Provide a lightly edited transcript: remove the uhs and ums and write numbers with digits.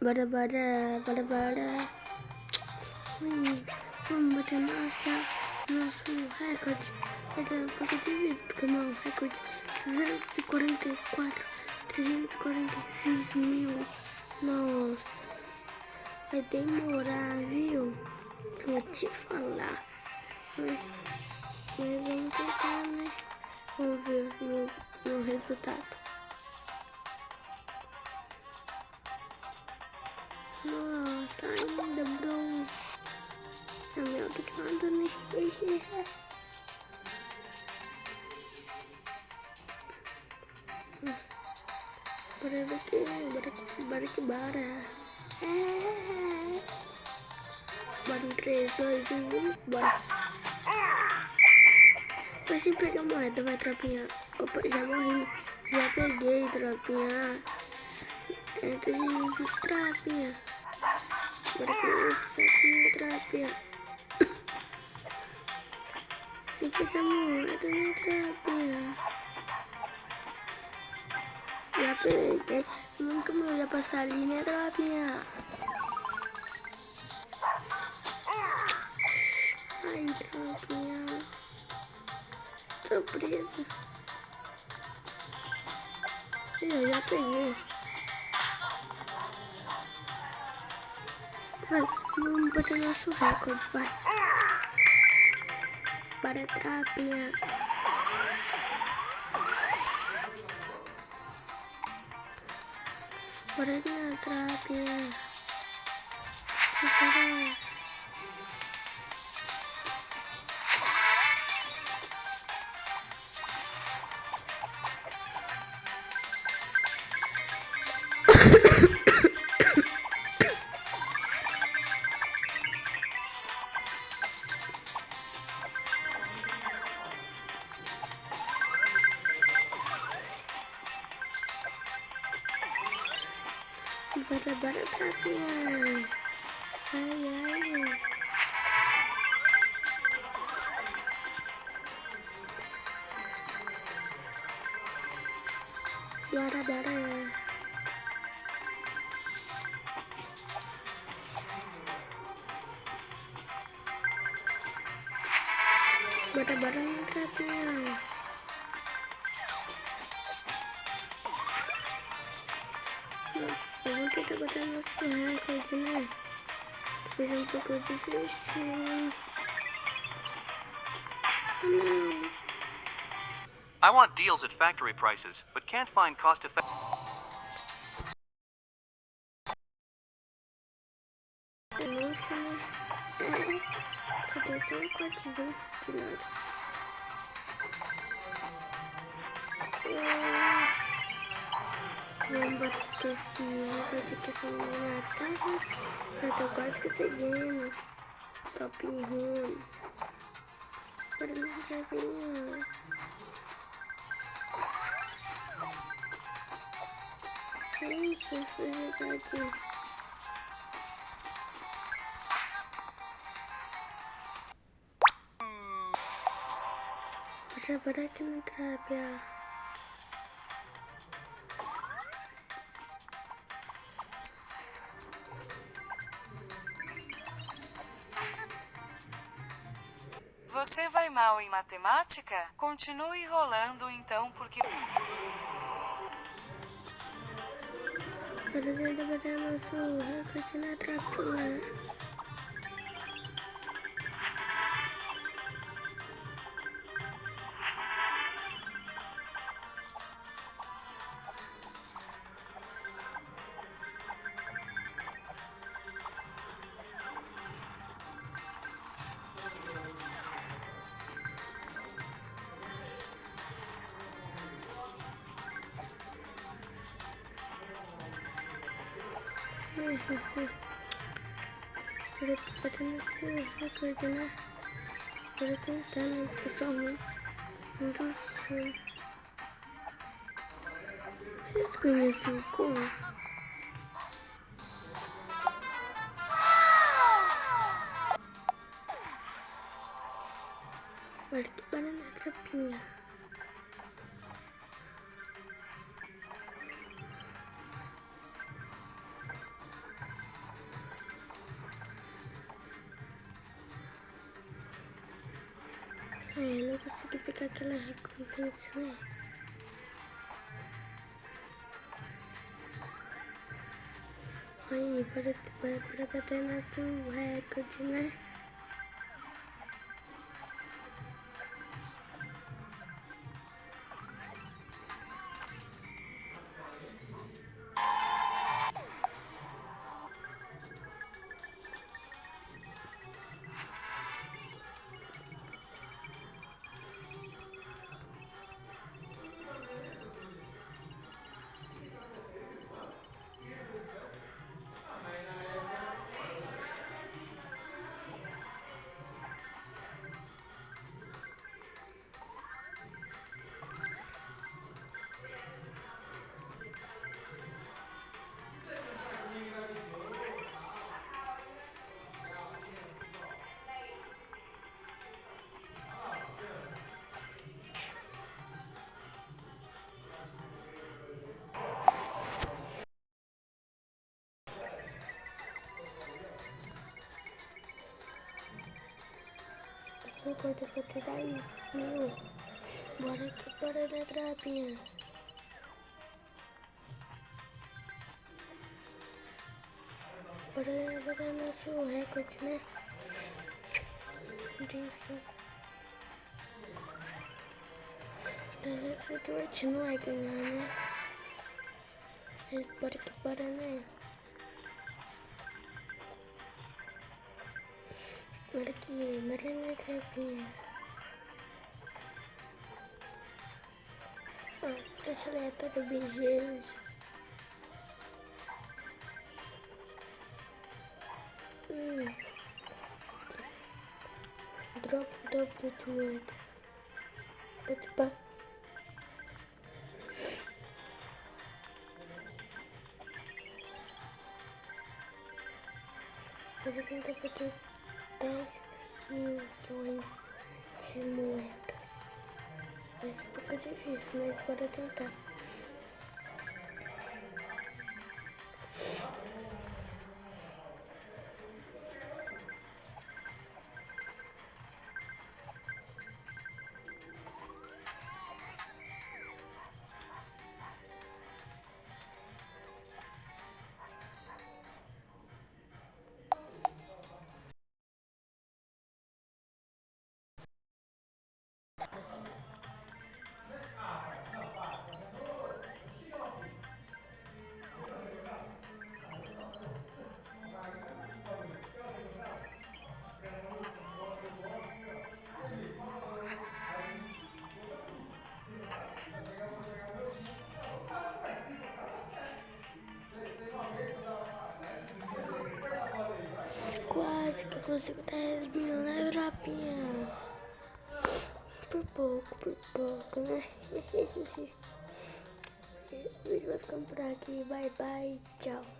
Bada. Vamos bater nosso recorde. Esse é um pouco de vídeo, porque o meu recorde 346 mil. Nossa, vai demorar, viu? Vou te falar. Mas vamos tentar, né? Vamos ver meu resultado. Nossa, ainda bronze. É melhor do que nada, né? Bora. Bora em 3, 2, 1, bora. Vai sem pegar moeda, vai, tropinha. Opa, já morri. Já peguei, tropinha. Entra de tropinha. Bora começar com tropinha. Sem pegar moeda, né, tropinha. Já peguei. Nunca mais ia passar ali, né, tropinha. Ai, tropinha. Tô presa. Eu já peguei. Vai, vamos bater nosso recorde, vai. Para tropinha. Bora minha tropinha. Bora tropinha. Ai. Bora. Bora minha tropinha. Vamos tentar botar nosso recorde, né? Depois é um pouco difícil. Não. I want deals at factory prices, but can't find cost-effective. Nossa, né? Só tem só um cortezinho de nada. Vamos bater esse recorde que essa menina tá. Eu tô quase conseguindo. Top ruim. Bora minha chavinha. Isso, foi verdade. Bora aqui no trapia. Você vai mal em matemática? Continue rolando então, porque... Bora nosso recorde na trapinha. Eu tô batendo esse recorde, né? Eu tô tentando, pessoal, muito sonho. Vocês conhecem o como? Olha que banana trapinha. consegui pegar aquela recompensa, né? Aí, para bater nosso recorde, né? Eu corto pra te dar isso, meu. Bora da trapinha. Bora nosso recorde, né? Disso. O Edward não vai ganhar, né? Mas bora, né? Bora na trapinha. Deixa aleatório beijeiros. Drop de moeda. Bate. Vou tentar bater 10 milhões de moedas. Vai ser um pouco difícil, mas bora tentar. Quase que eu consigo 10 milhões na dropinha. Por pouco, né? O vídeo vai ficando por aqui. Bye, tchau.